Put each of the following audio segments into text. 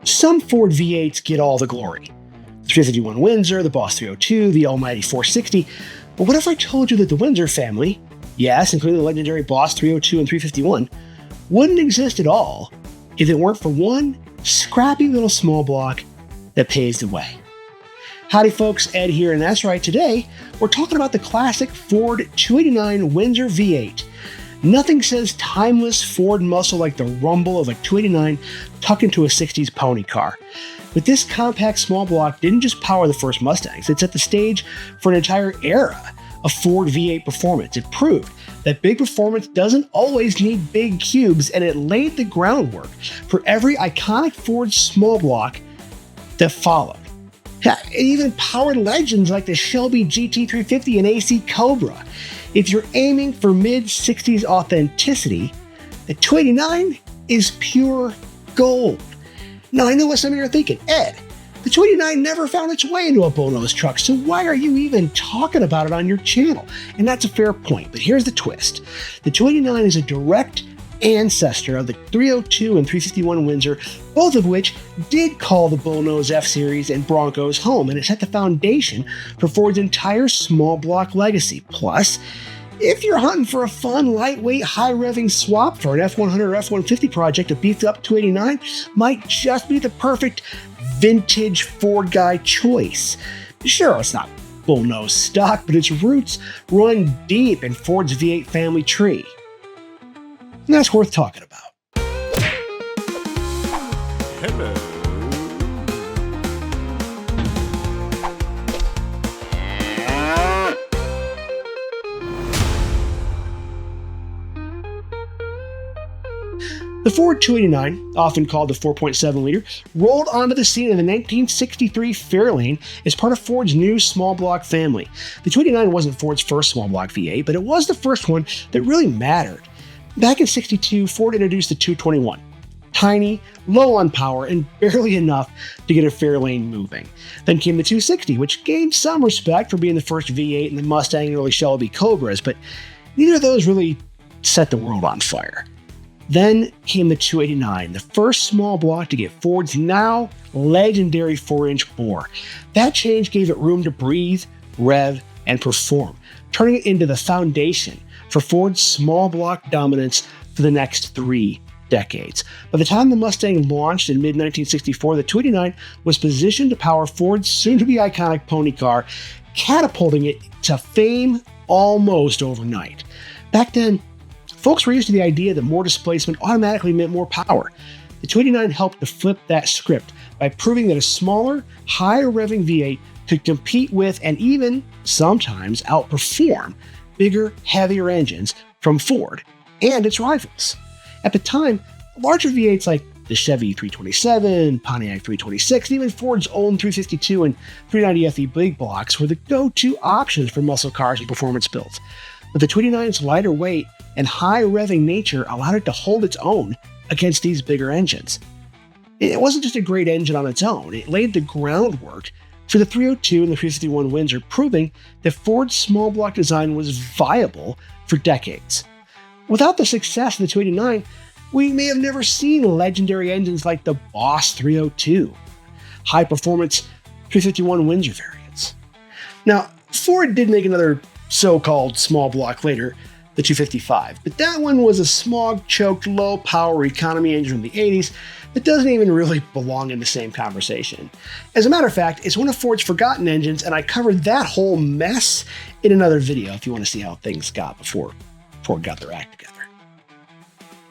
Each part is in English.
Some Ford V8s get all the glory. The 351 Windsor, the Boss 302, the almighty 460. But what if I told you that the Windsor family, yes, including the legendary Boss 302 and 351, wouldn't exist at all if it weren't for one scrappy little small block that paves the way? Howdy folks, Ed here, and that's right, today we're talking about the classic Ford 289 Windsor V8. Nothing says timeless Ford muscle like the rumble of a 289 tucked into a 60s pony car. But this compact small block didn't just power the first Mustangs, it set the stage for an entire era of Ford V8 performance. It proved that big performance doesn't always need big cubes, and it laid the groundwork for every iconic Ford small block that followed. It even powered legends like the Shelby GT350 and AC Cobra. If you're aiming for mid-60s authenticity, the 289 is pure gold. Now, I know what some of you are thinking. Ed, the 289 never found its way into a Bullnose truck, so why are you even talking about it on your channel? And that's a fair point, but here's the twist. The 289 is a direct ancestor of the 302 and 351 Windsor, both of which did call the Bullnose F-Series and Broncos home, and it set the foundation for Ford's entire small block legacy. Plus, if you're hunting for a fun, lightweight, high-revving swap for an F100 or F150 project, a beefed-up 289 might just be the perfect vintage Ford guy choice. Sure, it's not Bullnose stock, but its roots run deep in Ford's V8 family tree. And that's worth talking about. Hello. The Ford 289, often called the 4.7-liter, rolled onto the scene in the 1963 Fairlane as part of Ford's new small block family. The 289 wasn't Ford's first small block V8, but it was the first one that really mattered. Back in '62, Ford introduced the 221. Tiny, low on power, and barely enough to get a Fairlane moving. Then came the 260, which gained some respect for being the first V8 in the Mustang and early Shelby Cobras, but neither of those really set the world on fire. Then came the 289, the first small block to get Ford's now legendary 4-inch bore. That change gave it room to breathe, rev, and perform, turning it into the foundation for Ford's small block dominance for the next 3 decades. By the time the Mustang launched in mid-1964, the 289 was positioned to power Ford's soon-to-be iconic pony car, catapulting it to fame almost overnight. Back then, folks were used to the idea that more displacement automatically meant more power. The 289 helped to flip that script by proving that a smaller, higher-revving V8 could compete with and even, sometimes, outperform bigger, heavier engines from Ford and its rivals. At the time, larger V8s like the Chevy 327, Pontiac 326, and even Ford's own 352 and 390 FE big blocks were the go-to options for muscle cars and performance builds. But the 289's lighter weight and high revving nature allowed it to hold its own against these bigger engines. It wasn't just a great engine on its own, it laid the groundwork for the 302 and the 351 Windsor, proving that Ford's small block design was viable for decades. Without the success of the 289, we may have never seen legendary engines like the Boss 302, high-performance 351 Windsor variants. Now, Ford did make another so-called small block later, the 255, but that one was a smog-choked, low-power economy engine from the 80s that doesn't even really belong in the same conversation. As a matter of fact, it's one of Ford's forgotten engines, and I covered that whole mess in another video if you want to see how things got before Ford got their act together.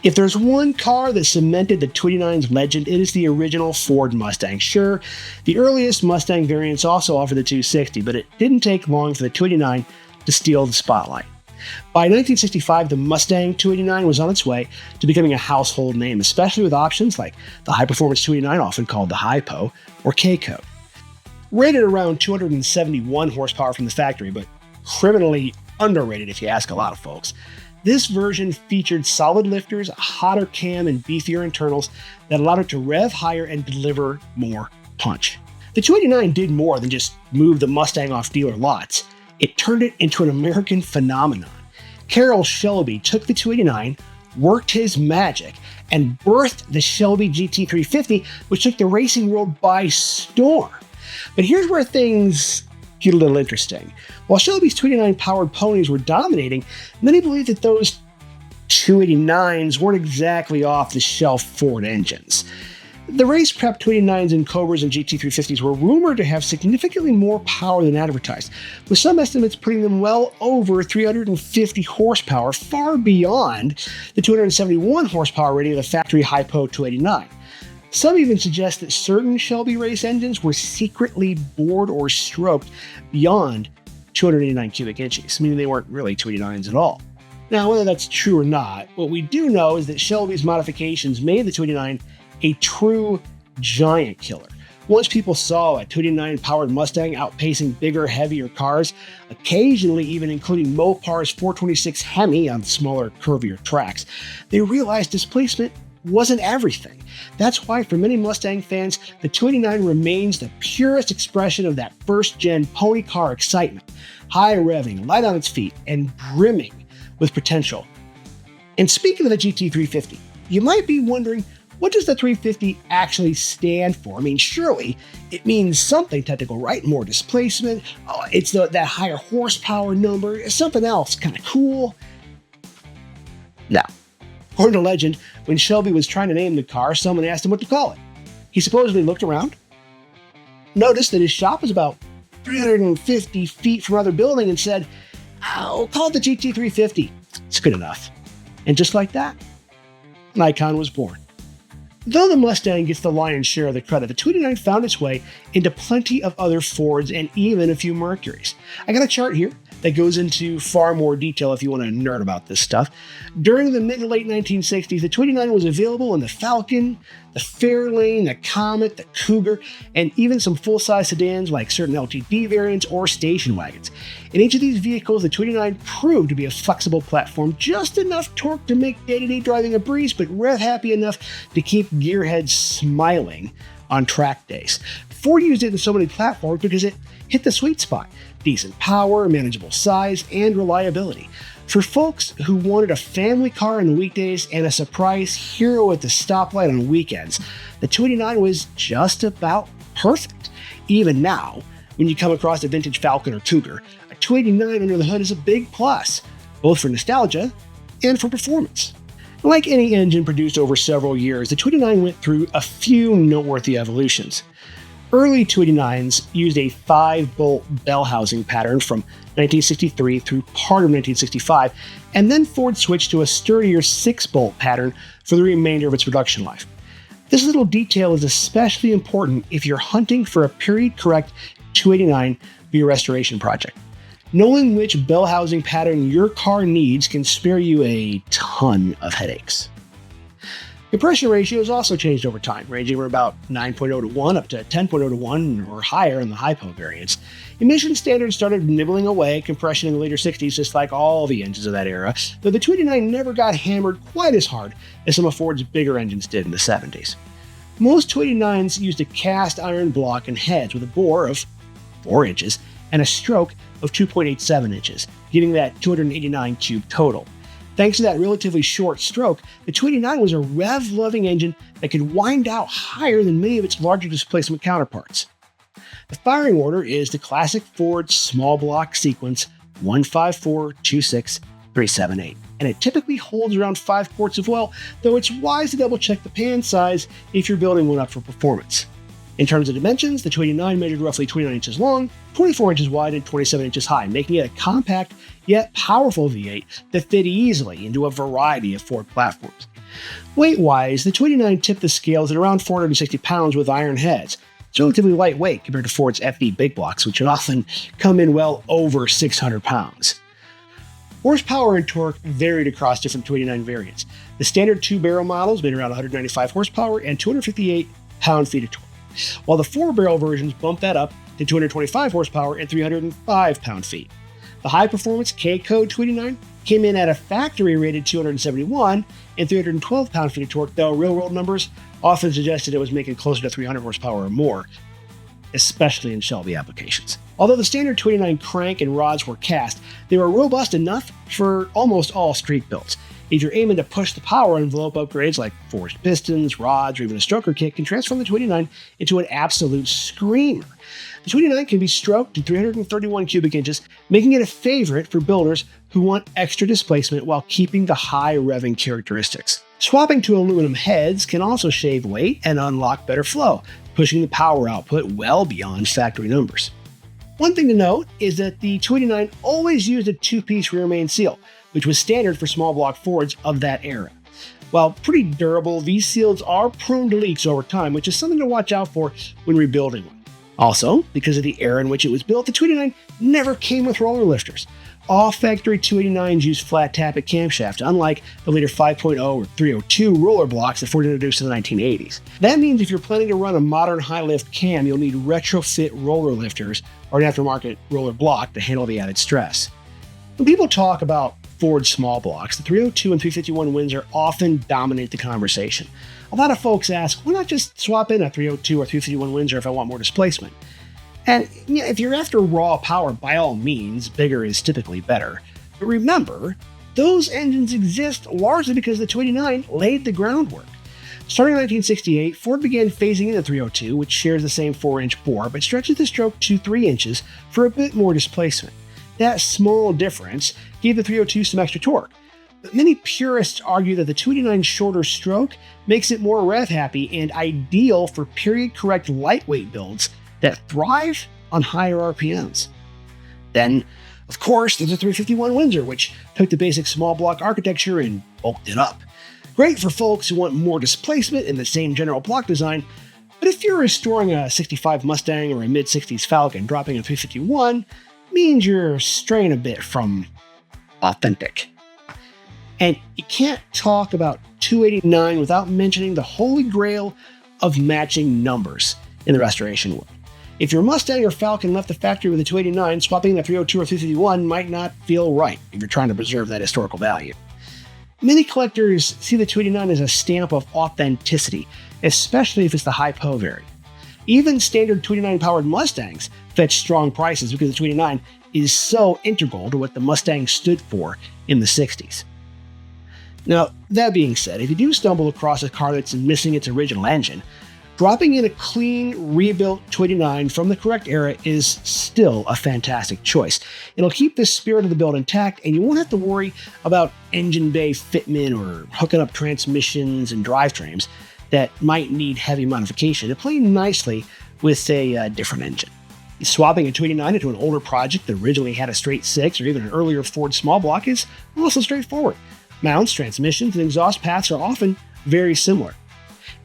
If there's one car that cemented the 289's legend, it is the original Ford Mustang. Sure, the earliest Mustang variants also offered the 260, but it didn't take long for the 289 to steal the spotlight. By 1965, the Mustang 289 was on its way to becoming a household name, especially with options like the high-performance 289, often called the Hypo or K-Code. Rated around 271 horsepower from the factory, but criminally underrated if you ask a lot of folks, this version featured solid lifters, a hotter cam, and beefier internals that allowed it to rev higher and deliver more punch. The 289 did more than just move the Mustang off dealer lots. It turned it into an American phenomenon. Carroll Shelby took the 289 worked his magic and birthed the Shelby GT350, which took the racing world by storm. But here's where things get a little interesting. While Shelby's 289 powered ponies were dominating, many believed that those 289s weren't exactly off-the-shelf Ford engines. The race-prep 289s and Cobras and GT350s were rumored to have significantly more power than advertised, with some estimates putting them well over 350 horsepower, far beyond the 271 horsepower rating of the factory Hypo 289. Some even suggest that certain Shelby race engines were secretly bored or stroked beyond 289 cubic inches, meaning they weren't really 289s at all. Now, whether that's true or not, what we do know is that Shelby's modifications made the 289 a true giant killer. Once people saw a 289 powered Mustang outpacing bigger, heavier cars, occasionally even including Mopar's 426 Hemi on smaller, curvier tracks, they realized displacement wasn't everything. That's why for many Mustang fans, the 289 remains the purest expression of that first-gen pony car excitement, high revving, light on its feet, and brimming with potential. And speaking of the GT350, you might be wondering, what does the 350 actually stand for? I mean, surely it means something technical, right? More displacement, it's that higher horsepower number, something else kind of cool. No. According to legend, when Shelby was trying to name the car, someone asked him what to call it. He supposedly looked around, noticed that his shop was about 350 feet from another building, and said, "I'll call it the GT350. It's good enough." And just like that, an icon was born. Though the Mustang gets the lion's share of the credit, the 289 found its way into plenty of other Fords and even a few Mercurys. I got a chart here that goes into far more detail if you want to nerd about this stuff. During the mid to late 1960s, the 289 was available in the Falcon, the Fairlane, the Comet, the Cougar, and even some full-size sedans like certain LTD variants or station wagons. In each of these vehicles, the 289 proved to be a flexible platform, just enough torque to make day-to-day driving a breeze, but rev-happy enough to keep gearheads smiling on track days. Ford used it in so many platforms because it hit the sweet spot. Decent power, manageable size, and reliability. For folks who wanted a family car on the weekdays and a surprise hero at the stoplight on weekends, the 289 was just about perfect. Even now, when you come across a vintage Falcon or Cougar, a 289 under the hood is a big plus, both for nostalgia and for performance. Like any engine produced over several years, the 289 went through a few noteworthy evolutions. Early 289s used a 5-bolt bell housing pattern from 1963 through part of 1965, and then Ford switched to a sturdier 6-bolt pattern for the remainder of its production life. This little detail is especially important if you're hunting for a period-correct 289 for your restoration project. Knowing which bell housing pattern your car needs can spare you a ton of headaches. Compression ratios also changed over time, ranging from about 9.0 to 1 up to 10.0 to 1 or higher in the Hypo variants. Emission standards started nibbling away at compression in the later 60s, just like all the engines of that era, though the 289 never got hammered quite as hard as some of Ford's bigger engines did in the 70s. Most 289s used a cast iron block and heads with a bore of 4 inches and a stroke of 2.87 inches, getting that 289 cube total. Thanks to that relatively short stroke, the 289 was a rev-loving engine that could wind out higher than many of its larger displacement counterparts. The firing order is the classic Ford small block sequence 154, 26, 378, and it typically holds around 5 quarts of oil, though it's wise to double-check the pan size if you're building one up for performance. In terms of dimensions, the 289 measured roughly 29 inches long, 24 inches wide, and 27 inches high, making it a compact yet powerful V8 that fit easily into a variety of Ford platforms. Weight-wise, the 289 tipped the scales at around 460 pounds with iron heads. It's relatively lightweight compared to Ford's FD big blocks, which would often come in well over 600 pounds. Horsepower and torque varied across different 289 variants. The standard 2-barrel models made around 195 horsepower and 258 pound-feet of torque, while the 4-barrel versions bumped that up to 225 horsepower and 305 pound-feet. The high-performance K-Code 289 came in at a factory-rated 271 and 312 pound-feet of torque, though real-world numbers often suggested it was making closer to 300 horsepower or more, especially in Shelby applications. Although the standard 289 crank and rods were cast, they were robust enough for almost all street builds. If you're aiming to push the power envelope, upgrades like forged pistons, rods, or even a stroker kit can transform the 289 into an absolute screamer. The 289 can be stroked to 331 cubic inches, making it a favorite for builders who want extra displacement while keeping the high revving characteristics. Swapping to aluminum heads can also shave weight and unlock better flow, pushing the power output well beyond factory numbers. One thing to note is that the 289 always used a two-piece rear main seal, which was standard for small block Fords of that era. While pretty durable, these seals are prone to leaks over time, which is something to watch out for when rebuilding one. Also, because of the era in which it was built, the 289 never came with roller lifters. All factory 289s use flat tappet camshaft, unlike the later 5.0 or 302 roller blocks that Ford introduced in the 1980s. That means if you're planning to run a modern high-lift cam, you'll need retrofit roller lifters or an aftermarket roller block to handle the added stress. When people talk about Ford small blocks, the 302 and 351 Windsor often dominate the conversation. A lot of folks ask, why not just swap in a 302 or 351 Windsor if I want more displacement? And if you're after raw power, by all means, bigger is typically better. But remember, those engines exist largely because the 289 laid the groundwork. Starting in 1968, Ford began phasing in the 302, which shares the same 4-inch bore, but stretches the stroke to 3 inches for a bit more displacement. That small difference gave the 302 some extra torque. But many purists argue that the 289's shorter stroke makes it more rev-happy and ideal for period-correct lightweight builds that thrive on higher RPMs. Then, of course, there's the 351 Windsor, which took the basic small block architecture and bulked it up. Great for folks who want more displacement in the same general block design, but if you're restoring a 65 Mustang or a mid-60s Falcon, dropping a 351 means you're straying a bit from authentic. And you can't talk about 289 without mentioning the holy grail of matching numbers in the restoration world. If your Mustang or Falcon left the factory with a 289, swapping the 302 or 351 might not feel right if you're trying to preserve that historical value. Many collectors see the 289 as a stamp of authenticity, especially if it's the high-po variant. Even standard 289 powered Mustangs fetch strong prices because the 289 is so integral to what the Mustang stood for in the 60s. Now, that being said, if you do stumble across a car that's missing its original engine, dropping in a clean, rebuilt 289 from the correct era is still a fantastic choice. It'll keep the spirit of the build intact, and you won't have to worry about engine bay fitment or hooking up transmissions and drivetrains that might need heavy modification to play nicely with a different engine. Swapping a 289 into an older project that originally had a straight 6 or even an earlier Ford small block is also straightforward. Mounts, transmissions, and exhaust paths are often very similar.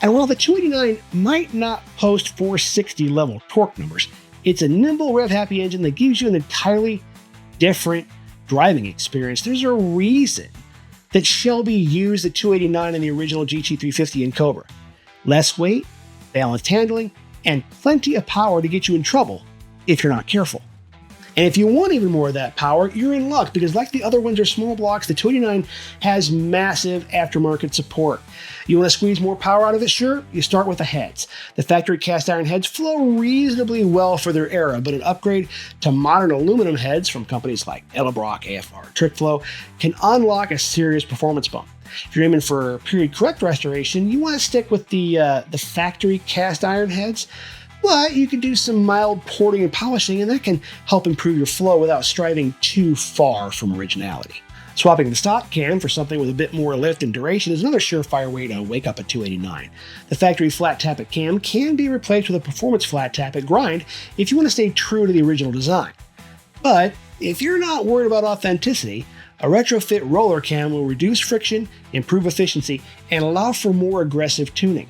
And while the 289 might not post 460 level torque numbers, it's a nimble, rev-happy engine that gives you an entirely different driving experience. There's a reason that Shelby used the 289 in the original GT350 and Cobra. Less weight, balanced handling, and plenty of power to get you in trouble if you're not careful. And if you want even more of that power, you're in luck because like the other Windsor small blocks, the 289 has massive aftermarket support. You want to squeeze more power out of it? Sure, you start with the heads. The factory cast iron heads flow reasonably well for their era, but an upgrade to modern aluminum heads from companies like Edelbrock, AFR, TrickFlow can unlock a serious performance bump. If you're aiming for period correct restoration, you want to stick with the factory cast iron heads. But you can do some mild porting and polishing, and that can help improve your flow without striving too far from originality. Swapping the stock cam for something with a bit more lift and duration is another surefire way to wake up a 289. The factory flat tappet cam can be replaced with a performance flat tappet grind if you want to stay true to the original design. But if you're not worried about authenticity, a retrofit roller cam will reduce friction, improve efficiency, and allow for more aggressive tuning.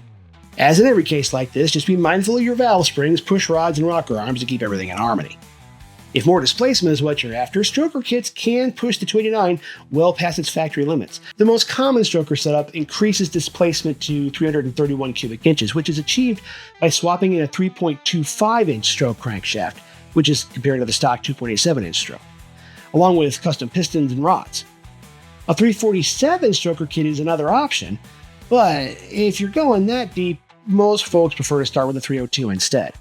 As in every case like this, just be mindful of your valve springs, push rods, and rocker arms to keep everything in harmony. If more displacement is what you're after, stroker kits can push the 289 well past its factory limits. The most common stroker setup increases displacement to 331 cubic inches, which is achieved by swapping in a 3.25-inch stroke crankshaft, which is compared to the stock 2.87-inch stroke, along with custom pistons and rods. A 347 stroker kit is another option, but if you're going that deep, most folks prefer to start with a 302 instead.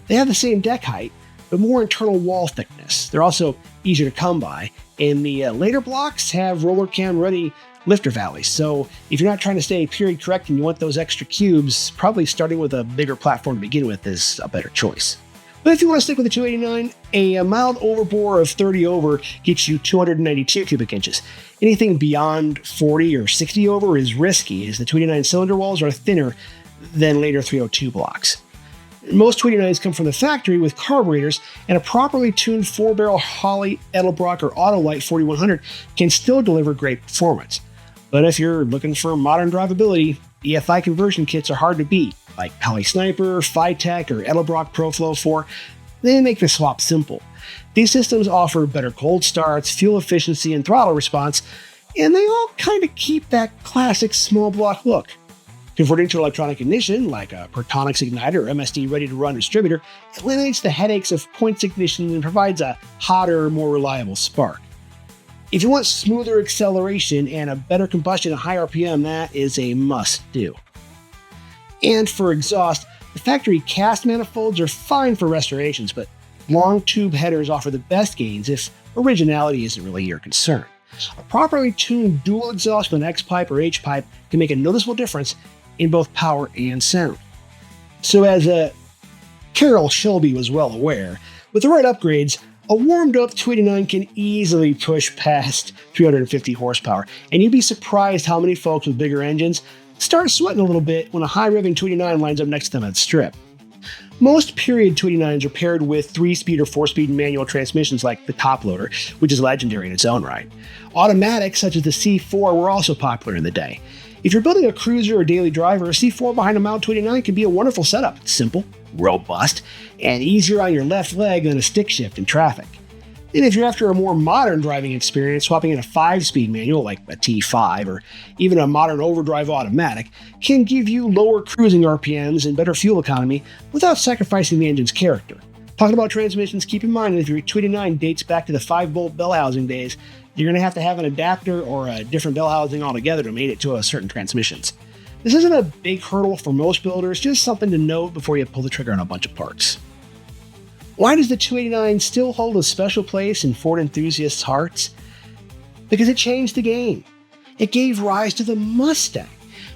They have the same deck height, but more internal wall thickness. They're also easier to come by, and the later blocks have roller cam ready lifter valleys. So if you're not trying to stay period correct and you want those extra cubes, probably starting with a bigger platform to begin with is a better choice. But if you want to stick with the 289, a mild overbore of 30 over gets you 292 cubic inches. Anything beyond 40 or 60 over is risky, as the 289 cylinder walls are thinner than later 302 blocks. Most 289s come from the factory with carburetors, and a properly tuned 4-barrel Holley, Edelbrock, or Autolite 4100 can still deliver great performance. But if you're looking for modern drivability, EFI conversion kits are hard to beat, like Holley Sniper, Phytech, or Edelbrock ProFlow 4. They make the swap simple. These systems offer better cold starts, fuel efficiency, and throttle response, and they all kind of keep that classic small block look. Converting to electronic ignition, like a Pertonix igniter or MSD ready-to-run distributor, eliminates the headaches of points ignition and provides a hotter, more reliable spark. If you want smoother acceleration and a better combustion at high RPM, that is a must-do. And for exhaust, the factory cast manifolds are fine for restorations, but long tube headers offer the best gains if originality isn't really your concern. A properly tuned dual exhaust with an X-pipe or H-pipe can make a noticeable difference in both power and sound. So as Carroll Shelby was well aware, with the right upgrades, a warmed-up 289 can easily push past 350 horsepower, and you'd be surprised how many folks with bigger engines start sweating a little bit when a high-revving 289 lines up next to them at the strip. Most period 289s are paired with 3-speed or 4-speed manual transmissions like the top loader, which is legendary in its own right. Automatics such as the C4 were also popular in the day. If you're building a cruiser or daily driver, a C4 behind a mild 289 can be a wonderful setup. It's simple, robust, and easier on your left leg than a stick shift in traffic. And if you're after a more modern driving experience, swapping in a 5-speed manual like a T5 or even a modern overdrive automatic can give you lower cruising RPMs and better fuel economy without sacrificing the engine's character. Talking about transmissions, keep in mind that if your 289 dates back to the 5-bolt bell housing days, you're going to have an adapter or a different bell housing altogether to mate it to a certain transmissions. This isn't a big hurdle for most builders, just something to note before you pull the trigger on a bunch of parts. Why does the 289 still hold a special place in Ford enthusiasts' hearts? Because it changed the game. It gave rise to the Mustang,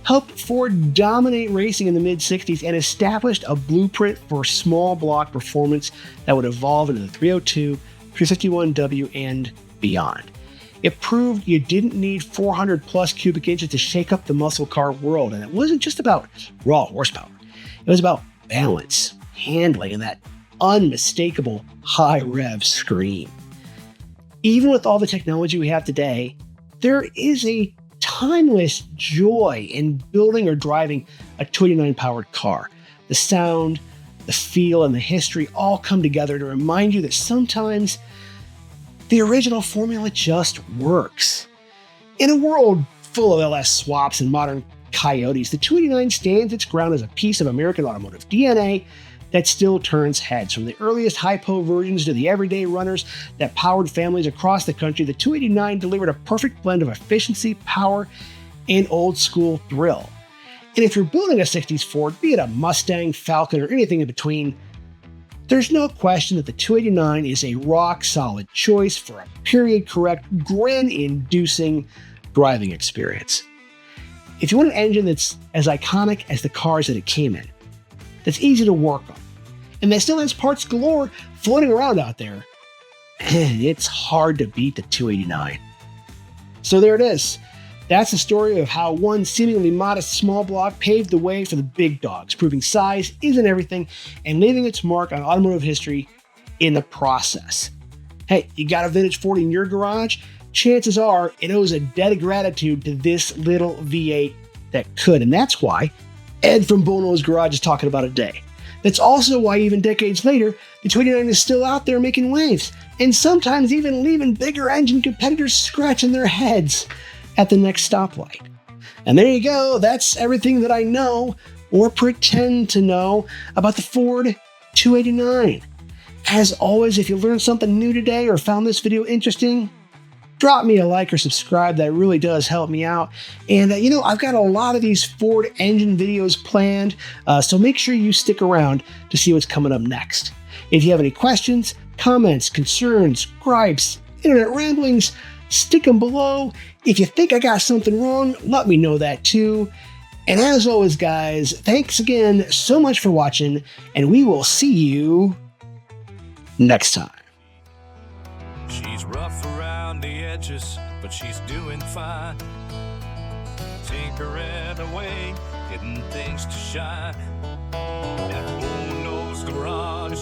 helped Ford dominate racing in the mid-60s, and established a blueprint for small block performance that would evolve into the 302, 351W, and beyond. It proved you didn't need 400 plus cubic inches to shake up the muscle car world, and it wasn't just about raw horsepower. It was about balance, handling, and that unmistakable high rev scream. Even with all the technology we have today, there is a timeless joy in building or driving a 289 powered car. The sound, the feel, and the history all come together to remind you that sometimes the original formula just works. In a world full of LS swaps and modern coyotes, the 289 stands its ground as a piece of American automotive DNA that still turns heads. From the earliest hypo versions to the everyday runners that powered families across the country, the 289 delivered a perfect blend of efficiency, power, and old school thrill. And if you're building a 60s Ford, be it a Mustang, Falcon, or anything in between, there's no question that the 289 is a rock-solid choice for a period-correct, grin-inducing driving experience. If you want an engine that's as iconic as the cars that it came in, that's easy to work on, and that still has parts galore floating around out there, it's hard to beat the 289. So there it is. That's the story of how one seemingly modest small block paved the way for the big dogs, proving size isn't everything and leaving its mark on automotive history in the process. Hey, you got a vintage Ford in your garage? Chances are it owes a debt of gratitude to this little V8 that could, and that's why Ed from Bullnose Garage is talking about it today. That's also why even decades later, the 289 is still out there making waves, and sometimes even leaving bigger engine competitors scratching their heads at the next stoplight. And there you go, that's everything that I know, or pretend to know, about the Ford 289. As always, if you learned something new today or found this video interesting, drop me a like or subscribe. That really does help me out. And I've got a lot of these Ford engine videos planned, so make sure you stick around to see what's coming up next. If you have any questions, comments, concerns, gripes, internet ramblings, stick them below. If you think I got something wrong, let me know that too. And as always, guys, thanks again so much for watching, and we will see you next time. She's rough around the edges, but she's doing fine. Tinkering away, getting things to shine. That Bullnose Garage